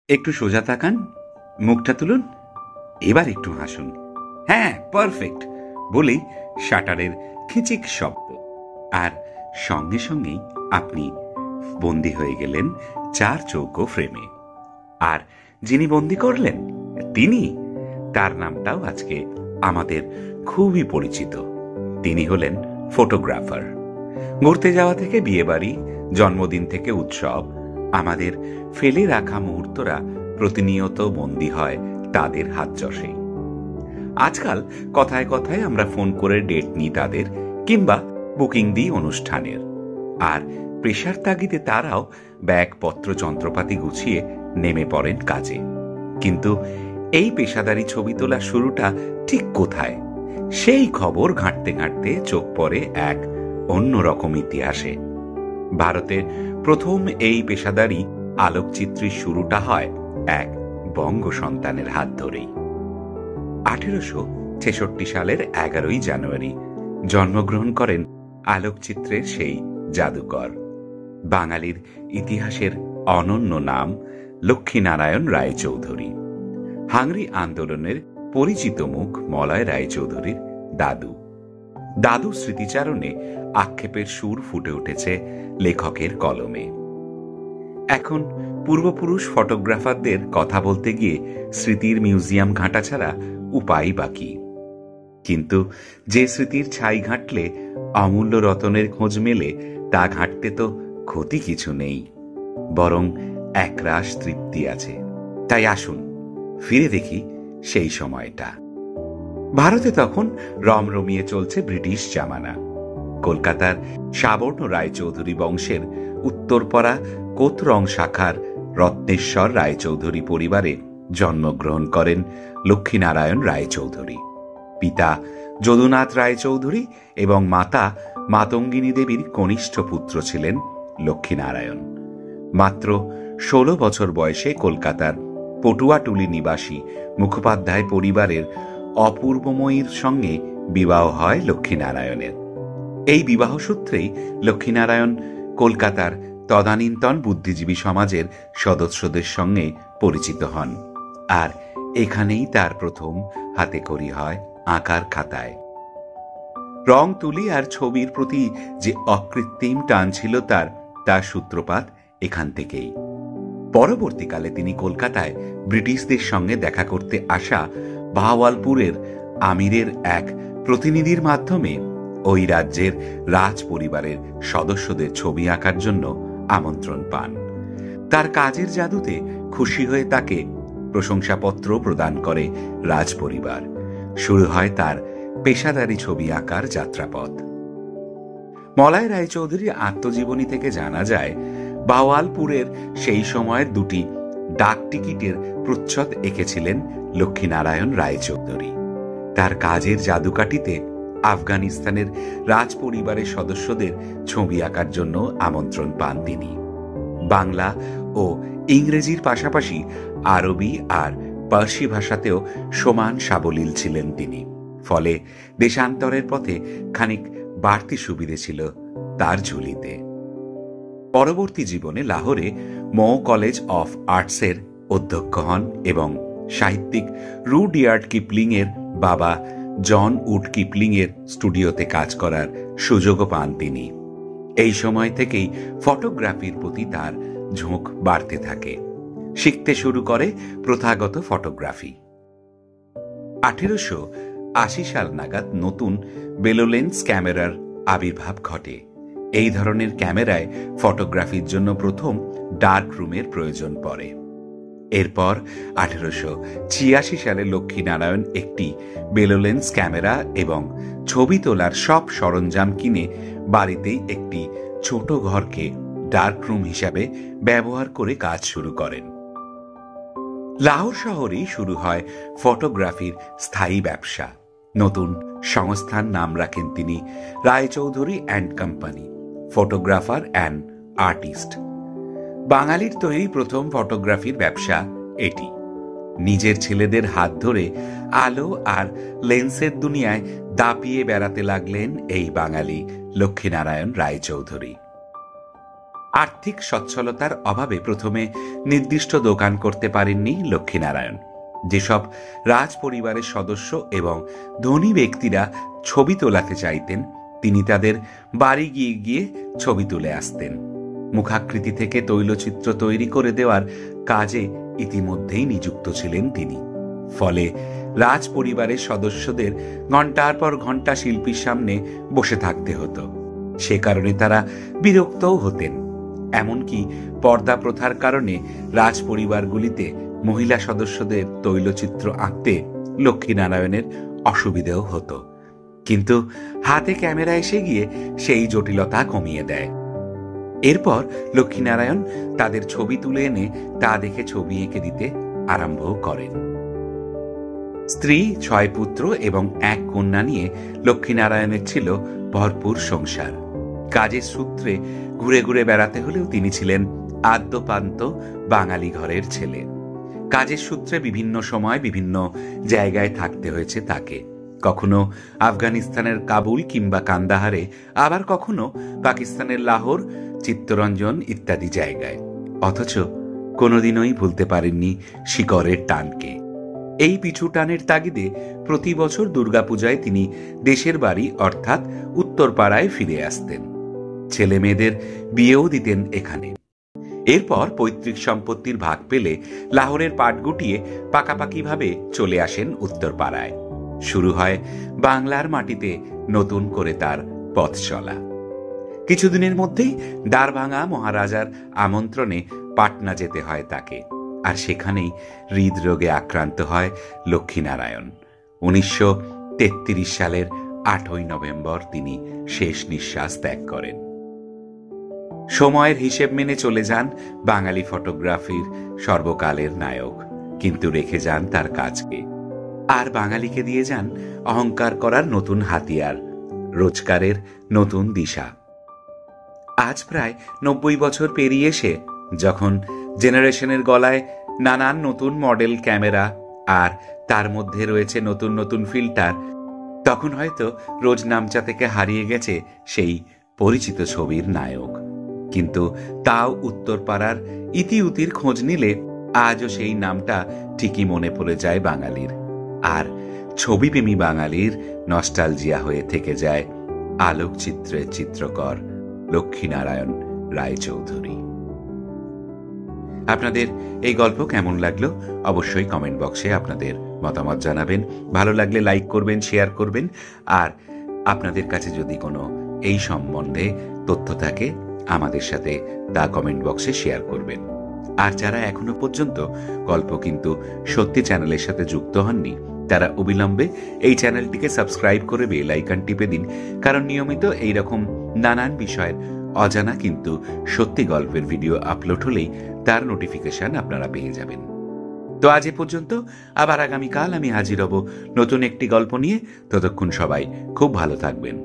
একটু সোজা তাকান, মুখটা তুলুন, এবার একটু হাসুন। হ্যাঁ, পারফেক্ট বলেই শাটারের খিচিক শব্দ, আর সঙ্গে সঙ্গেই আপনি বন্দী হয়ে গেলেন চার চৌকো ফ্রেমে। আর যিনি বন্দী করলেন তার নামটাও আজকে আমাদের খুবই পরিচিত। তিনি হলেন ফটোগ্রাফার। ঘুরতে যাওয়া থেকে বিয়েবাড়ি, জন্মদিন থেকে উৎসব, আমাদের ফেলে রাখা মুহূর্তরা প্রতিনিয়ত বন্দী হয় তাদের হাতচষে। আজকাল কথায় কথায় আমরা ফোন করে ডেট নিই তাদের, কিংবা বুকিং দিই অনুষ্ঠানের। আর প্রেশার তাগিদে তারাও ব্যাগপত্র যন্ত্রপাতি গুছিয়ে নেমে পড়েন কাজে। কিন্তু এই পেশাদারি ছবি তোলার শুরুটা ঠিক কোথায়, সেই খবর ঘাঁটতে ঘাঁটতে চোখ পড়ে এক অন্যরকম ইতিহাসে। ভারতের প্রথম এই পেশাদারি আলোকচিত্রীর শুরুটা হয় এক বঙ্গ সন্তানের হাত ধরেই। 1866 সালের 11 জানুয়ারি জন্মগ্রহণ করেন আলোকচিত্রের সেই জাদুকর, বাঙালির ইতিহাসের অনন্য নাম লক্ষ্মীনারায়ণ রায়চৌধুরী। হাংরি আন্দোলনের পরিচিত মুখ মলয় রায়চৌধুরীর দাদু। দাদু স্মৃতিচারণে আক্ষেপের সুর ফুটে উঠেছে লেখকের কলমে। এখন পূর্বপুরুষ ফটোগ্রাফারদের কথা বলতে গিয়ে স্মৃতির মিউজিয়াম ঘাঁটা ছাড়া উপায় বাকি। কিন্তু যে স্মৃতির ছাই ঘাঁটলে অমূল্য রতনের খোঁজ মেলে, তা ঘাঁটতে তো ক্ষতি কিছু নেই, বরং একরাশ তৃপ্তি আছে। তাই আসুন ফিরে দেখি সেই সময়টা। ভারতে তখন রমরমিয়ে চলছে ব্রিটিশ জামানা। কলকাতার সাবর্ণ রায়চৌধুরী বংশের উত্তরপাড়া কোতরং শাখার রত্নেশ্বর রায়চৌধুরী পরিবারে জন্মগ্রহণ করেন লক্ষ্মীনারায়ণ রায়চৌধুরী। পিতা যদুনাথ রায়চৌধুরী এবং মাতা মাতঙ্গিনী দেবীর কনিষ্ঠ পুত্র ছিলেন লক্ষ্মীনারায়ণ। মাত্র 16 বছর বয়সে কলকাতার পটুয়াটুলি নিবাসী মুখোপাধ্যায় পরিবারের অপূর্বময়ীর সঙ্গে বিবাহ হয় লক্ষ্মীনারায়ণের। এই বিবাহ সূত্রেই লক্ষ্মীনারায়ণ কলকাতার তদানীন্তন বুদ্ধিজীবী সমাজের সদস্যদের সঙ্গে পরিচিত হন, আর এখানেই তার প্রথম হাতেখড়ি হয় আঁকার খাতায়। রং তুলি আর ছবির প্রতি যে অকৃত্রিম টান ছিল তার সূত্রপাত এখান থেকেই। পরবর্তীকালে তিনি কলকাতায় ব্রিটিশদের সঙ্গে দেখা করতে আসা বাহাওয়ালপুরের আমিরের এক প্রতিনিধির মাধ্যমে ওই রাজ্যের রাজ পরিবারের সদস্যদের ছবি আঁকার জন্য আমন্ত্রণ পান। তার কাজের জাদুতে খুশি হয়ে তাকে প্রশংসাপত্র প্রদান করে রাজ পরিবার। শুরু হয় তার পেশাদারি ছবি আঁকার যাত্রাপথ। মলয় রায়চৌধুরীর আত্মজীবনী থেকে জানা যায়, বাওয়ালপুরের সেই সময়ের দুটি ডাক টিকিটের প্রচ্ছদ এঁকেছিলেন লক্ষ্মীনারায়ণ রায়চৌধুরী। তার কাজের জাদুকাঠিতে আফগানিস্তানের রাজ পরিবারের সদস্যদের ছবি আঁকার জন্য আমন্ত্রণ পান তিনি। বাংলা ও ইংরেজির পাশাপাশি আরবি আর পার্সি ভাষাতেও সমান সাবলীল ছিলেন তিনি। ফলে দেশান্তরের পথে খানিক বাড়তি সুবিধে ছিল তার ঝুলিতে। পরবর্তী জীবনে লাহোরে মৌ কলেজ অফ আর্টসের অধ্যক্ষ হন এবং সাহিত্যিক রুডিয়ার্ড কিপলিং এর বাবা জন উড কিপলিং এর স্টুডিওতে কাজ করার সুযোগও পান তিনি। এই সময় থেকেই ফটোগ্রাফির প্রতি তার ঝোঁক বাড়তে থাকে। শিখতে শুরু করে প্রথাগত ফটোগ্রাফি। 1880 সাল নাগাদ নতুন বেলোলেন্স ক্যামেরার আবির্ভাব ঘটে। এই ধরনের ক্যামেরায় ফটোগ্রাফির জন্য প্রথম ডার্ক রুমের প্রয়োজন পড়ে। এরপর 1886 সালে লক্ষ্মীনারায়ণ একটি বেলোলেন্স ক্যামেরা এবং ছবি তোলার সব সরঞ্জাম কিনে বাড়িতেই একটি ছোট ঘরকে ডার্ক রুম হিসাবে ব্যবহার করে কাজ শুরু করেন। লাহোর শহরেই শুরু হয় ফটোগ্রাফির স্থায়ী ব্যবসা। নতুন সংস্থার নাম রাখেন তিনি Raychaudhuri and company, photographer and artist. বাঙালির তৈরি প্রথম ফটোগ্রাফির ব্যবসা এটি। নিজের ছেলেদের হাত ধরে আলো আর লেন্সের দুনিয়ায় দাপিয়ে বেড়াতে লাগলেন এই বাঙালি লক্ষ্মীনারায়ণ রায়চৌধুরী। আর্থিক সচ্ছলতার অভাবে প্রথমে নির্দিষ্ট দোকান করতে পারেননি লক্ষ্মীনারায়ণ। যেসব রাজ পরিবারের সদস্য এবং ধনী ব্যক্তিরা ছবি তোলাতে চাইতেন, তিনি তাদের বাড়ি গিয়ে গিয়ে ছবি তুলে আসতেন। মুখাকৃতি থেকে তৈলচিত্র তৈরি করে দেওয়ার কাজে ইতিমধ্যেই নিযুক্ত ছিলেন তিনি। ফলে রাজ পরিবারের সদস্যদের ঘণ্টার পর ঘণ্টা শিল্পীর সামনে বসে থাকতে হতো। সে কারণে তারা বিরক্তও হতেন। এমনকি পর্দা প্রথার কারণে রাজ পরিবারগুলিতে মহিলা সদস্যদের তৈলচিত্র আঁকতে লক্ষ্মীনারায়ণের অসুবিধেও হতো। কিন্তু হাতে ক্যামেরা এসে গিয়ে সেই জটিলতা কমিয়ে দেয়। এরপর লক্ষ্মীনারায়ণ তাদের ছবি তুলে এনে তা দেখে ছবি এঁকে দিতে আরম্ভ করেন। স্ত্রী, 6 পুত্র এবং 1 কন্যা নিয়ে লক্ষ্মীনারায়ণের ছিল ভরপুর সংসার। কাজের সূত্রে ঘুরে ঘুরে বেড়াতে হলেও তিনি ছিলেন আদ্যপান্ত বাঙালি ঘরের ছেলে। কাজের সূত্রে বিভিন্ন সময় বিভিন্ন জায়গায় থাকতে হয়েছে তাকে। কখনো আফগানিস্তানের কাবুল কিংবা কান্দাহারে, আবার কখনো পাকিস্তানের লাহোর, চিত্তরঞ্জন ইত্যাদি জায়গায়। অথচ কোনোদিনই ভুলতে পারেননি শিকড়ের টানকে। এই পিছু টানের তাগিদে প্রতি বছর দুর্গাপূজায় তিনি দেশের বাড়ি অর্থাৎ উত্তরপাড়ায় ফিরে আসতেন। ছেলে মেয়েদের বিয়েও দিতেন এখানে। এরপর পৈতৃক সম্পত্তির ভাগ পেলে লাহোরের পাট গুটিয়ে পাকাপাকিভাবে চলে আসেন উত্তরপাড়ায়। শুরু হয় বাংলার মাটিতে নতুন করে তার পথ চলা। কিছুদিনের মধ্যেই দ্বারভাঙা মহারাজার আমন্ত্রণে পাটনা যেতে হয় তাকে। আর সেখানেই হৃদরোগে আক্রান্ত হয় লক্ষ্মীনারায়ণ। 1933 সালের 8ই নভেম্বর তিনি শেষ নিঃশ্বাস ত্যাগ করেন। সময়ের হিসেব মেনে চলে যান বাঙালি ফটোগ্রাফির সর্বকালের নায়ক, কিন্তু রেখে যান তার কাজকে। আর বাঙালিকে দিয়ে যান অহংকার করার নতুন হাতিয়ার, রোজগারের নতুন দিশা। আজ প্রায় 90 বছর পেরিয়ে এসে যখন জেনারেশনের গলায় নানান নতুন মডেল ক্যামেরা আর তার মধ্যে রয়েছে নতুন নতুন ফিল্টার, তখন হয়তো রোজ নামচা থেকে হারিয়ে গেছে সেই পরিচিত ছবির নায়ক। কিন্তু তাও উত্তরপাড়ার ইতিউতির খোঁজ নিলে আজও সেই নামটা ঠিকই মনে পড়ে যায় বাঙালির। আর ছবিপ্রেমী বাঙালির নস্টালজিয়া হয়ে থেকে যায় আলোকচিত্রের চিত্রকর লক্ষ্মীনারায়ণ রায়চৌধুরী। আপনাদের এই গল্প কেমন লাগলো অবশ্যই কমেন্ট বক্সে আপনাদের মতামত জানাবেন। ভালো লাগলে লাইক করবেন, শেয়ার করবেন। আর আপনাদের কাছে যদি কোনো এই সম্বন্ধে তথ্য থাকে আমাদের সাথে তা কমেন্ট বক্সে শেয়ার করবেন। আর যারা এখনো পর্যন্ত গল্প কিন্তু সত্যি চ্যানেলের সাথে যুক্ত হননি, তারা অবিলম্বে এই চ্যানেলটিকে সাবস্ক্রাইব করে বেল আইকন টিপে দিন, কারণ নিয়মিত এইরকম নানান বিষয়ের অজানা কিন্তু সত্যি গল্পের ভিডিও আপলোড হলেই তার নোটিফিকেশন আপনারা পেয়ে যাবেন। তো আজ এ পর্যন্ত, আবার আগামীকাল আমি হাজির হব নতুন একটি গল্প নিয়ে। ততক্ষণ সবাই খুব ভালো থাকবেন।